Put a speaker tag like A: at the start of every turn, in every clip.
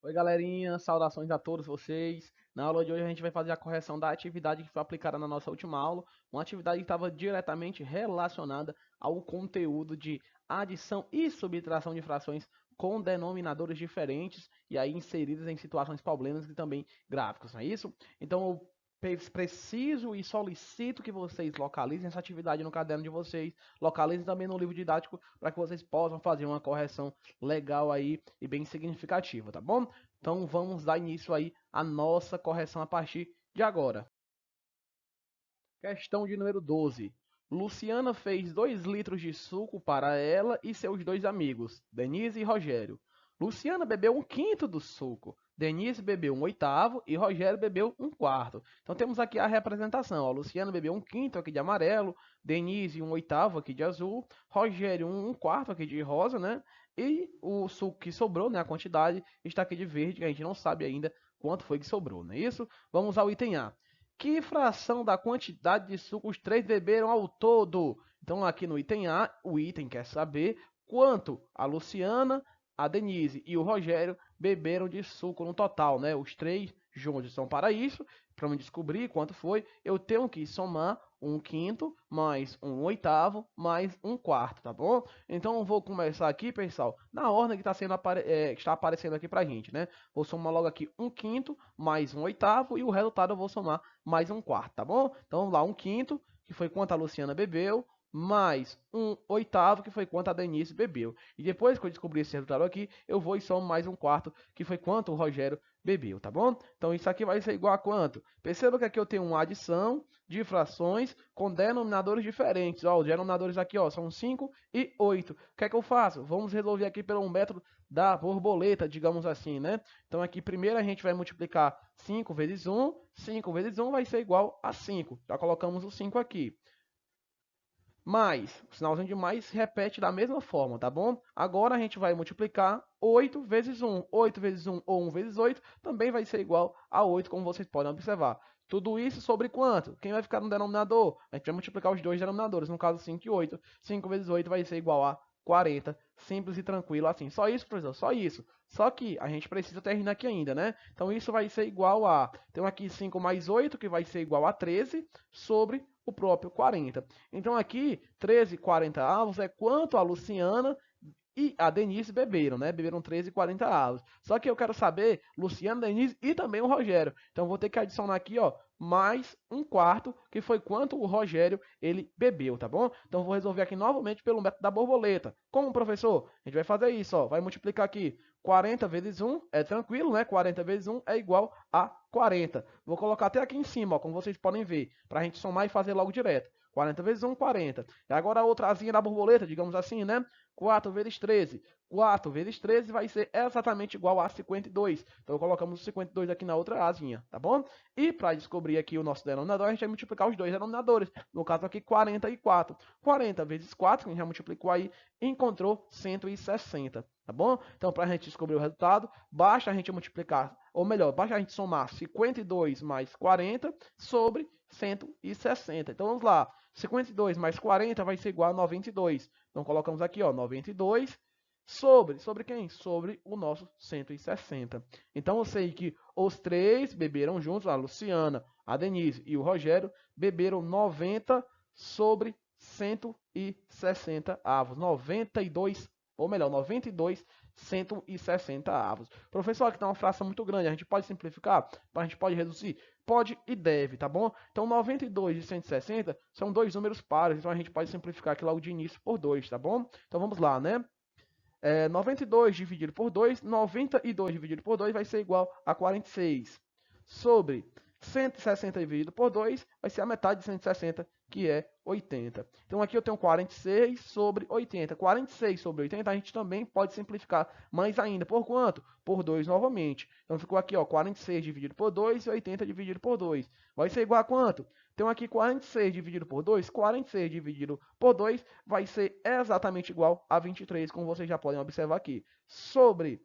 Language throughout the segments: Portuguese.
A: Oi, galerinha, saudações a todos vocês. Na aula de hoje a gente vai fazer a correção da atividade que foi aplicada na nossa última aula, uma atividade que estava diretamente relacionada ao conteúdo de adição e subtração de frações com denominadores diferentes e aí inseridas em situações problemas e também gráficos, não é isso? Então eu preciso e solicito que vocês localizem essa atividade no caderno de vocês, localizem também no livro didático para que vocês possam fazer uma correção legal aí e bem significativa, tá bom? Então vamos dar início aí à nossa correção a partir de agora. Questão de número 12. Luciana fez 2 litros de suco para ela e seus dois amigos, Denise e Rogério. Luciana bebeu um quinto do suco, Denise bebeu um oitavo e Rogério bebeu um quarto. Então temos aqui a representação. Ó. Luciana bebeu um quinto aqui de amarelo, Denise um oitavo aqui de azul, Rogério um quarto aqui de rosa, né? E o suco que sobrou, né, a quantidade, está aqui de verde, que a gente não sabe ainda quanto foi que sobrou, não é isso? Vamos ao item A. Que fração da quantidade de suco os três beberam ao todo? Então, aqui no item A, o item quer saber quanto a Luciana, a Denise e o Rogério beberam de suco no total, né? Os três juntos. Então, para isso, para me descobrir quanto foi, eu tenho que somar um quinto mais um oitavo mais um quarto, tá bom? Então, eu vou começar aqui, pessoal, na ordem que, que está aparecendo aqui para a gente, né? Vou somar logo aqui um quinto mais um oitavo e o resultado eu vou somar mais um quarto, tá bom? Então vamos lá, um quinto, que foi quanto a Luciana bebeu, mais um oitavo, que foi quanto a Denise bebeu. E depois que eu descobrir esse resultado aqui, eu vou e somo mais um quarto, que foi quanto o Rogério bebeu, tá bom? Então isso aqui vai ser igual a quanto? Perceba que aqui eu tenho uma adição de frações com denominadores diferentes. Ó, os denominadores aqui ó, são 5 e 8. O que é que eu faço? Vamos resolver aqui pelo método da borboleta, digamos assim, né? Então aqui primeiro a gente vai multiplicar 5 vezes 1, 5 vezes 1 vai ser igual a 5. Já colocamos o 5 aqui. Mais, o sinalzinho de mais se repete da mesma forma, tá bom? Agora a gente vai multiplicar 8 vezes 1. 8 vezes 1 ou 1 vezes 8 também vai ser igual a 8, como vocês podem observar. Tudo isso sobre quanto? Quem vai ficar no denominador? A gente vai multiplicar os dois denominadores, no caso 5 e 8. 5 vezes 8 vai ser igual a 40. Simples e tranquilo assim. Só isso, professor, só isso. Só que a gente precisa terminar aqui ainda, né? Então isso vai ser igual a... Tem aqui 5 mais 8, que vai ser igual a 13, sobre o próprio 40. Então aqui, 13,40 avos é quanto a Luciana e a Denise beberam, né? Beberam 13,40 avos. Só que eu quero saber Luciana, Denise e também o Rogério. Então vou ter que adicionar aqui, ó, mais um quarto, que foi quanto o Rogério ele bebeu, tá bom? Então vou resolver aqui novamente pelo método da borboleta. Como, professor? A gente vai fazer isso, ó. Vai multiplicar aqui 40 vezes 1, é tranquilo, né? 40 vezes 1 é igual a 40. Vou colocar até aqui em cima, ó, como vocês podem ver, para a gente somar e fazer logo direto. 40 vezes 1, 40. E agora a outra asinha da borboleta, digamos assim, né? 4 vezes 13. 4 vezes 13 vai ser exatamente igual a 52. Então colocamos o 52 aqui na outra asinha, tá bom? E para descobrir aqui o nosso denominador, a gente vai multiplicar os dois denominadores. No caso aqui, 44. 40 vezes 4, que a gente já multiplicou aí, encontrou 160, tá bom? Então, para a gente descobrir o resultado, basta a gente multiplicar, ou melhor, basta a gente somar 52 mais 40 sobre 160. Então, vamos lá. 52 mais 40 vai ser igual a 92. Então, colocamos aqui, ó, 92 sobre quem? Sobre o nosso 160. Então, eu sei que os três beberam juntos, a Luciana, a Denise e o Rogério, beberam 90 sobre 160 avos. 92, ou melhor, 92 160 avos. Professor, aqui está uma fração muito grande, a gente pode simplificar? A gente pode reduzir? Pode e deve, tá bom? Então, 92 e 160 são dois números pares, então a gente pode simplificar aqui logo de início por 2, tá bom? Então, vamos lá, né? 92 dividido por 2, 92 dividido por 2 vai ser igual a 46. Sobre 160 dividido por 2 vai ser a metade de 160, que é 80. Então aqui eu tenho 46 sobre 80. 46 sobre 80 a gente também pode simplificar mais ainda. Por quanto? Por 2 novamente. Então ficou aqui, ó, 46 dividido por 2 e 80 dividido por 2. Vai ser igual a quanto? Então aqui 46 dividido por 2, 46 dividido por 2 vai ser exatamente igual a 23, como vocês já podem observar aqui. Sobre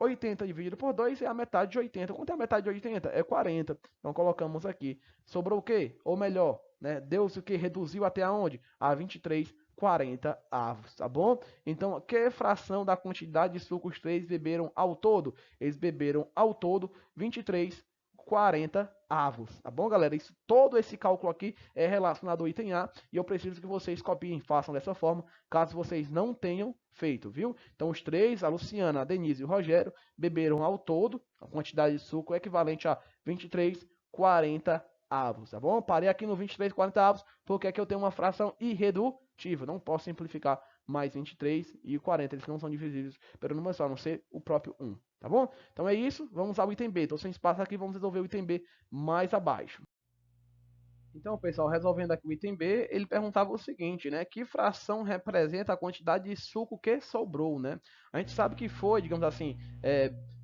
A: 80 dividido por 2 é a metade de 80. Quanto é a metade de 80? É 40. Então colocamos aqui. Sobrou o quê? Ou melhor, né? Deu-se o que? Reduziu até aonde? A 23 40 avos, tá bom? Então, que fração da quantidade de suco os três beberam ao todo? Eles beberam ao todo 23 40 avos, tá bom, galera? Todo esse cálculo aqui é relacionado ao item A e eu preciso que vocês copiem e façam dessa forma, caso vocês não tenham feito, viu? Então, os três, a Luciana, a Denise e o Rogério, beberam ao todo a quantidade de suco equivalente a 23 40 avos, tá bom? Parei aqui no 23 40 avos, porque aqui eu tenho uma fração irredutível, não posso simplificar mais 23 e 40, eles não são divisíveis pelo número só, a não ser o próprio 1. Tá bom? Então é isso, vamos ao item B. Então sem espaço aqui, vamos resolver o item B mais abaixo. Então, pessoal, resolvendo aqui o item B, ele perguntava o seguinte, né? Que fração representa a quantidade de suco que sobrou, né? A gente sabe que foi, digamos assim,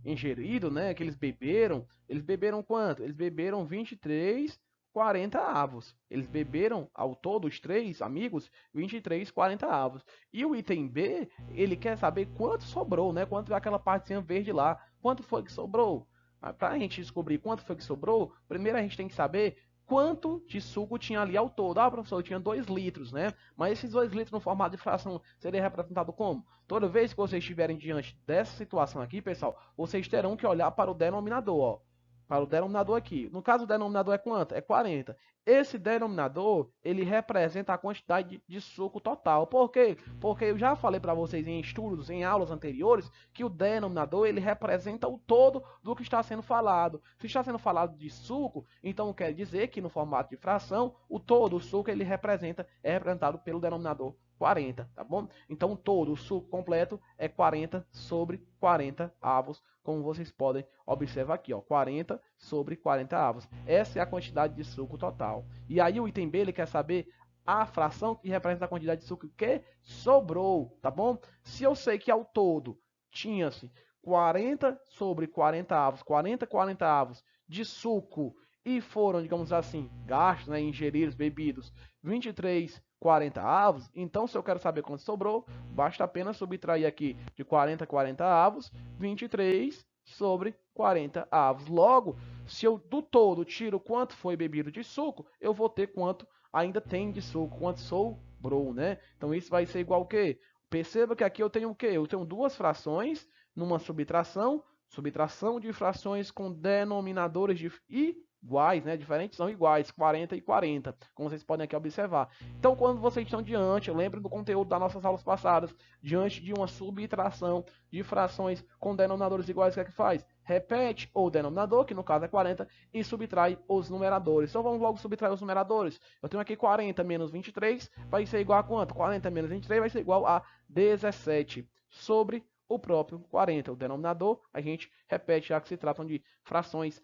A: ingerido, né? Que eles beberam quanto? Eles beberam 23 40 avos. Eles beberam, ao todo, os três amigos, 23 40 avos. E o item B, ele quer saber quanto sobrou, né? Quanto é aquela partezinha verde lá. Quanto foi que sobrou? Para a gente descobrir quanto foi que sobrou, primeiro a gente tem que saber quanto de suco tinha ali ao todo. Ah, professor, tinha 2 litros, né? Mas esses 2 litros no formato de fração seria representado como? Toda vez que vocês estiverem diante dessa situação aqui, pessoal, vocês terão que olhar para o denominador, ó. Para o denominador aqui. No caso, o denominador é quanto? É 40. Esse denominador, ele representa a quantidade de suco total. Por quê? Porque eu já falei para vocês em estudos, em aulas anteriores, que o denominador, ele representa o todo do que está sendo falado. Se está sendo falado de suco, então quer dizer que no formato de fração, o todo, o suco, ele é representado pelo denominador 40, tá bom? Então todo o suco completo é 40 sobre 40 avos, como vocês podem observar aqui, ó, 40 sobre 40 avos. Essa é a quantidade de suco total. E aí o item B, ele quer saber a fração que representa a quantidade de suco que sobrou, tá bom? Se eu sei que ao todo tinha-se 40 sobre 40 avos, 40 avos de suco e foram, digamos assim, gastos, né, ingeridos, bebidos, 23 40 avos, então se eu quero saber quanto sobrou, basta apenas subtrair aqui de 40 avos, 23 sobre 40 avos. Logo, se eu do todo tiro quanto foi bebido de suco, eu vou ter quanto ainda tem de suco, quanto sobrou, né? Então isso vai ser igual o quê? Perceba que aqui eu tenho o quê? Eu tenho duas frações numa subtração, subtração de frações com denominadores iguais, né? Diferentes são iguais, 40 e 40, como vocês podem aqui observar. Então, quando vocês estão diante, lembrem do conteúdo das nossas aulas passadas, diante de uma subtração de frações com denominadores iguais, o que é que faz? Repete o denominador, que no caso é 40, e subtrai os numeradores. Então vamos logo subtrair os numeradores. Eu tenho aqui 40 menos 23, vai ser igual a quanto? 40 menos 23 vai ser igual a 17 sobre o próprio 40. O denominador, a gente repete, já que se tratam de frações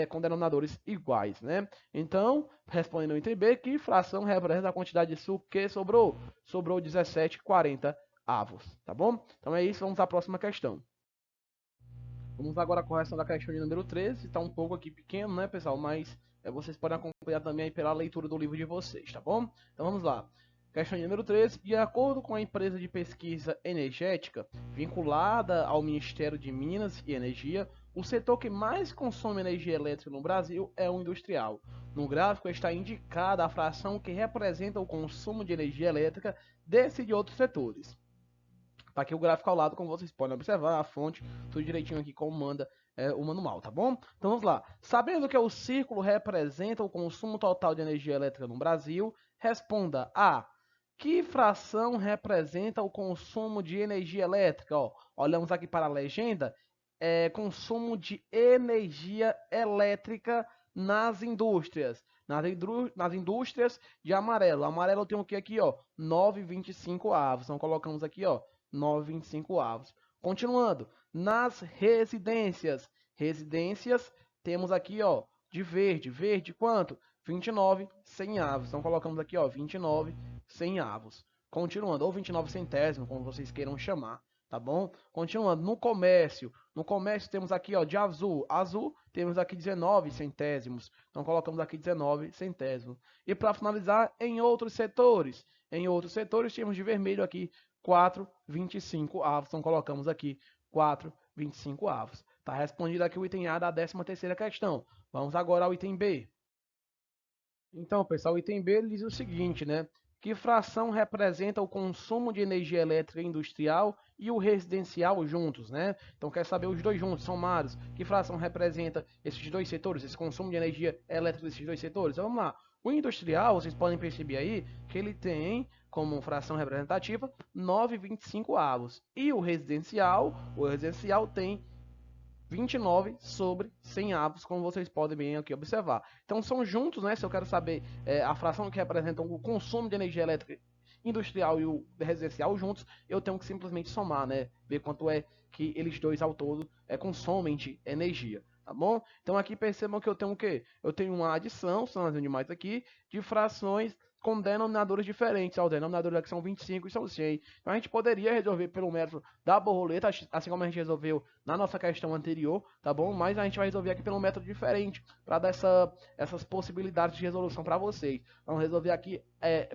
A: com denominadores iguais, né? Então, respondendo ao item B, que fração representa a quantidade de suco que sobrou? Sobrou 17,40 avos, tá bom? Então é isso, vamos à próxima questão. Vamos agora à correção da questão de número 13, está um pouco aqui pequeno, né, pessoal? Mas vocês podem acompanhar também aí pela leitura do livro de vocês, tá bom? Então vamos lá. Questão de número 13. De acordo com a empresa de pesquisa energética vinculada ao Ministério de Minas e Energia, o setor que mais consome energia elétrica no Brasil é o industrial. No gráfico está indicada a fração que representa o consumo de energia elétrica desse de outros setores. Tá aqui o gráfico ao lado, como vocês podem observar, a fonte, tudo direitinho aqui como manda o manual, tá bom? Então vamos lá. Sabendo que o círculo representa o consumo total de energia elétrica no Brasil, responda a: que fração representa o consumo de energia elétrica? Ó, olhamos aqui para a legenda, consumo de energia elétrica nas indústrias. Nas indústrias de amarelo. Amarelo eu tenho o que aqui, ó? 9,25 avos. Então colocamos aqui, ó, 9,25 avos. Continuando, nas residências. Residências, temos aqui, ó, de verde. Verde quanto? 29, 100 avos. Então colocamos aqui, ó, 29, 100 avos. Continuando, ou 29 centésimo, como vocês queiram chamar, tá bom? Continuando, no comércio temos aqui, ó, de azul. Azul, temos aqui 19 centésimos. Então colocamos aqui 19 centésimos. E para finalizar, em outros setores. Em outros setores, temos de vermelho aqui 4,25 avos. Então colocamos aqui 4,25 avos. Tá respondido aqui o item A da 13ª questão. Vamos agora ao item B. Então, pessoal, o item B diz o seguinte, né? Que fração representa o consumo de energia elétrica industrial e o residencial juntos, né? Então quer saber os dois juntos, somados. Que fração representa esses dois setores, esse consumo de energia elétrica desses dois setores? Então, vamos lá. O industrial, vocês podem perceber aí que ele tem como fração representativa 9,25 avos. E o residencial tem 29 sobre 100 avos, como vocês podem bem aqui observar. Então são juntos, né? Se eu quero saber a fração que representa o consumo de energia elétrica industrial e o residencial juntos, eu tenho que simplesmente somar, né? Ver quanto é que eles dois ao todo consomem de energia, tá bom? Então aqui percebam que eu tenho o quê? Eu tenho uma adição, são as animais aqui, de frações com denominadores diferentes. O denominador aqui são 25 e são 100. Então a gente poderia resolver pelo método da borboleta, assim como a gente resolveu na nossa questão anterior, tá bom? Mas a gente vai resolver aqui pelo método diferente, para dar essas possibilidades de resolução para vocês. Vamos resolver aqui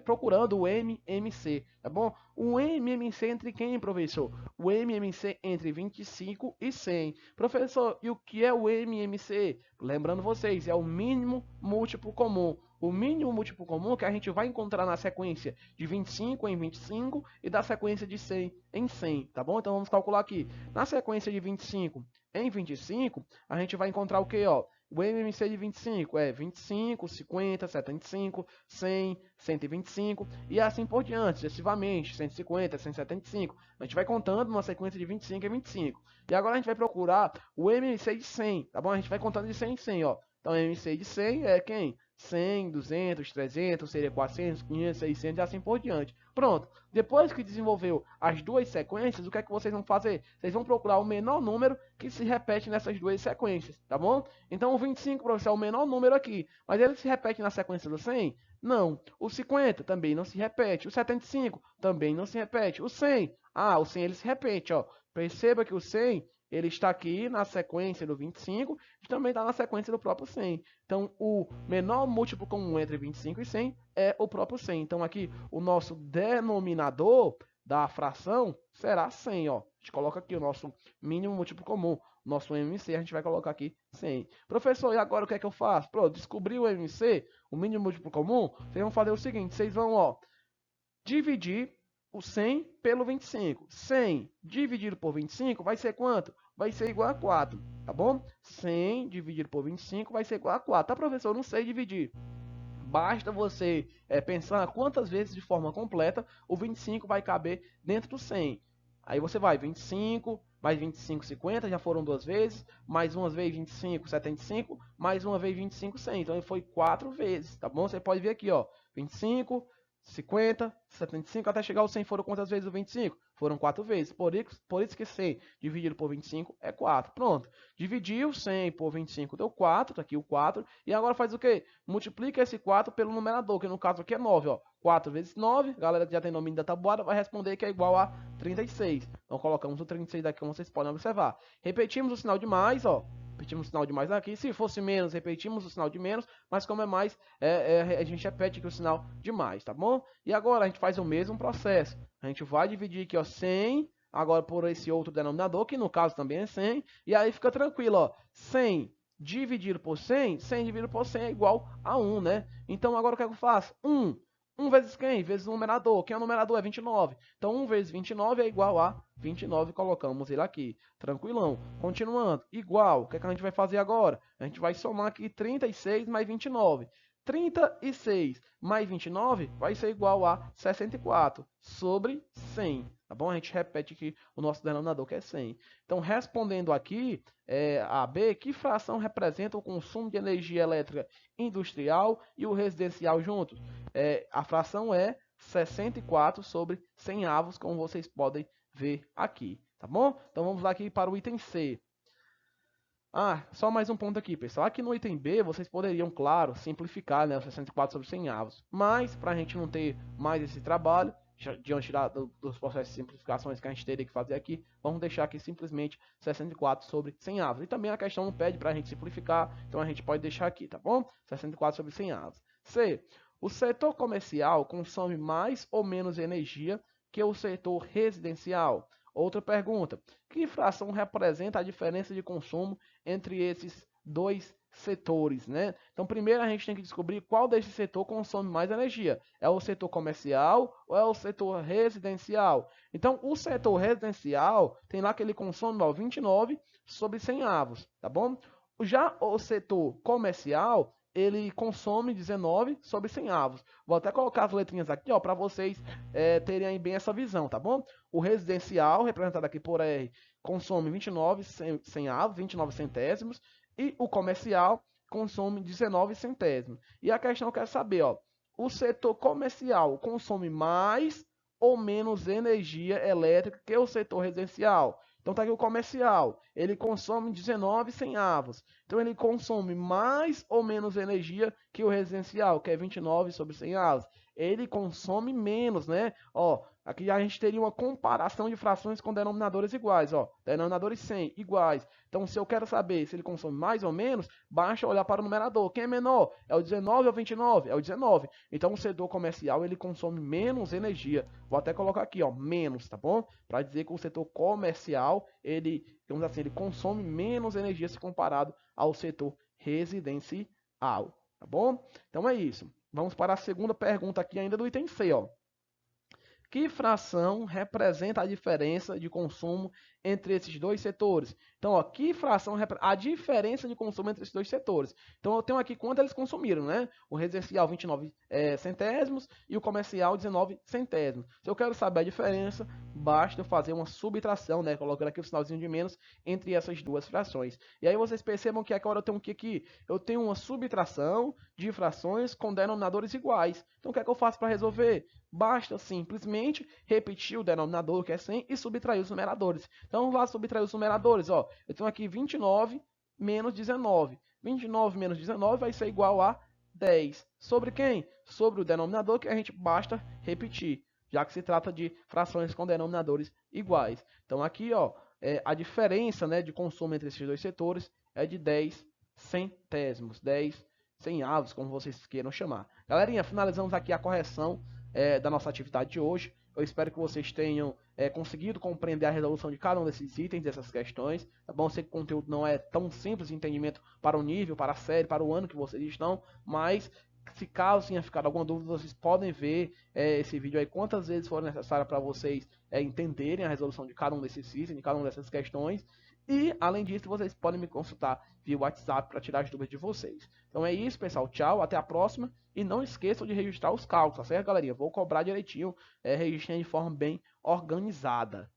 A: procurando o MMC, tá bom? O MMC entre quem, professor? O MMC entre 25 e 100. Professor, e o que é o MMC? Lembrando vocês, é o mínimo múltiplo comum. O mínimo múltiplo comum que a gente vai encontrar na sequência de 25 em 25 e da sequência de 100 em 100, tá bom? Então vamos calcular aqui. Na sequência de 25 em 25, a gente vai encontrar o que, ó? O MMC de 25 é 25, 50, 75, 100, 125 e assim por diante, sucessivamente, 150, 175. A gente vai contando uma sequência de 25 em 25. E agora a gente vai procurar o MMC de 100, tá bom? A gente vai contando de 100 em 100, ó. Então, MMC de 100 é quem? 100, 200, 300, seria 400, 500, 600 e assim por diante. Pronto. Depois que desenvolveu as duas sequências, o que é que vocês vão fazer? Vocês vão procurar o menor número que se repete nessas duas sequências, tá bom? Então o 25, professor, é o menor número aqui, mas ele se repete na sequência do 100? Não. O 50 também não se repete. O 75 também não se repete. O 100, o 100 ele se repete, ó. Perceba que o 100 ele está aqui na sequência do 25 e também está na sequência do próprio 100. Então, o menor múltiplo comum entre 25 e 100 é o próprio 100. Então, aqui, o nosso denominador da fração será 100. Ó. A gente coloca aqui o nosso mínimo múltiplo comum. O nosso MC, a gente vai colocar aqui 100. Professor, e agora o que é que eu faço? Pronto, descobri o MC, o mínimo múltiplo comum. Vocês vão fazer o seguinte, vocês vão dividir o 100 pelo 25. 100 dividido por 25 vai ser quanto? Vai ser igual a 4, tá bom? 100 dividido por 25 vai ser igual a 4. Tá, professor? Eu não sei dividir. Basta você pensar quantas vezes de forma completa o 25 vai caber dentro do 100. Aí você vai 25, mais 25, 50, já foram duas vezes, mais uma vez 25, 75, mais uma vez 25, 100. Então foi 4 vezes, tá bom? Você pode ver aqui, ó, 25, 50, 75, até chegar ao 100 foram quantas vezes o 25? Foram 4 vezes. Por isso que 100 dividido por 25 é 4. Pronto. Dividiu 100 por 25 deu 4. Tá aqui o 4. E agora faz o quê? Multiplica esse 4 pelo numerador, que no caso aqui é 9. Ó. 4 vezes 9. A galera que já tem domínio da tabuada vai responder que é igual a 36. Então colocamos o 36 aqui, como vocês podem observar. Repetimos o sinal de mais, ó. Repetimos o sinal de mais aqui. Se fosse menos, repetimos o sinal de menos. Mas como é mais, a gente repete aqui o sinal de mais, tá bom? E agora a gente faz o mesmo processo. A gente vai dividir aqui, ó, 100, agora por esse outro denominador, que no caso também é 100. E aí fica tranquilo, ó. 100 dividido por 100, 100 dividido por 100 é igual a 1, né? Então agora o que é que eu faço? 1. 1 vezes quem? Vezes o numerador. Quem é o numerador? É 29. Então 1 vezes 29 é igual a 29. Colocamos ele aqui. Tranquilão. Continuando. Igual. O que é que a gente vai fazer agora? A gente vai somar aqui 36 mais 29. 36 mais 29 vai ser igual a 64 sobre 100. Tá bom? A gente repete aqui o nosso denominador, que é 100. Então, respondendo aqui, a B, que fração representa o consumo de energia elétrica industrial e o residencial juntos? A fração é 64 sobre 100 avos, como vocês podem ver aqui. Tá bom? Então, vamos lá aqui para o item C. Só mais um ponto aqui, pessoal. Aqui no item B, vocês poderiam, claro, simplificar, né, o 64 sobre 100 avos. Mas, para a gente não ter mais esse trabalho, diante dos processos de simplificações que a gente teria que fazer aqui, vamos deixar aqui simplesmente 64 sobre 100 avos. E também a questão não pede para a gente simplificar, então a gente pode deixar aqui, tá bom? 64 sobre 100 avos. C. O setor comercial consome mais ou menos energia que o setor residencial? Outra pergunta. Que fração representa a diferença de consumo entre esses dois setores, né? Então, primeiro a gente tem que descobrir qual desse setor consome mais energia. É o setor comercial ou é o setor residencial? Então, o setor residencial tem lá que ele consome 29 sobre 100 avos, tá bom? Já o setor comercial, ele consome 19 sobre 100 avos. Vou até colocar as letrinhas aqui, ó, para vocês terem bem essa visão, tá bom? O residencial, representado aqui por R, consome 29 100 avos, 29 centésimos, e o comercial consome 19 centésimos. E a questão quer saber, ó, o setor comercial consome mais ou menos energia elétrica que o setor residencial? Então tá aqui o comercial, ele consome 19 centavos. Então ele consome mais ou menos energia que o residencial, que é 29 sobre 100 avos. Ele consome menos, né? Ó, aqui a gente teria uma comparação de frações com denominadores iguais, ó. Denominadores 100 iguais. Então, se eu quero saber se ele consome mais ou menos, basta olhar para o numerador. Quem é menor? É o 19 ou 29? É o 19. Então, o setor comercial, ele consome menos energia. Vou até colocar aqui, ó, menos, tá bom? Para dizer que o setor comercial, ele, digamos assim, ele consome menos energia se comparado ao setor residencial, tá bom? Então é isso. Vamos para a segunda pergunta aqui ainda do item C, ó. Que fração representa a diferença de consumo entre esses dois setores? Então, ó, que fração a diferença de consumo entre esses dois setores? Então, eu tenho aqui quanto eles consumiram, né? O residencial 29 centésimos e o comercial 19 centésimos. Se eu quero saber a diferença, basta eu fazer uma subtração, né? Colocando aqui o sinalzinho de menos entre essas duas frações. E aí vocês percebam que agora eu tenho o que aqui? Eu tenho uma subtração de frações com denominadores iguais. Então, o que é que eu faço para resolver? Basta simplesmente repetir o denominador, que é 100, e subtrair os numeradores. Então, vamos lá subtrair os numeradores. Ó. Eu tenho aqui 29 menos 19. 29 menos 19 vai ser igual a 10. Sobre quem? Sobre o denominador, que a gente basta repetir, já que se trata de frações com denominadores iguais. Então, aqui, ó, a diferença, né, de consumo entre esses dois setores é de 10 centésimos, 10 centavos, como vocês queiram chamar. Galerinha, finalizamos aqui a correção da nossa atividade de hoje. Eu espero que vocês tenham conseguido compreender a resolução de cada um desses itens, dessas questões. Tá bom? Sei que o conteúdo não é tão simples de entendimento para o nível, para a série, para o ano que vocês estão, mas se caso tenha ficado alguma dúvida, vocês podem ver esse vídeo aí quantas vezes for necessário para vocês entenderem a resolução de cada um desses itens, de cada uma dessas questões. E, além disso, vocês podem me consultar via WhatsApp para tirar as dúvidas de vocês. Então é isso, pessoal. Tchau, até a próxima. E não esqueçam de registrar os cálculos, tá certo, galerinha? Vou cobrar direitinho, registrando de forma bem organizada.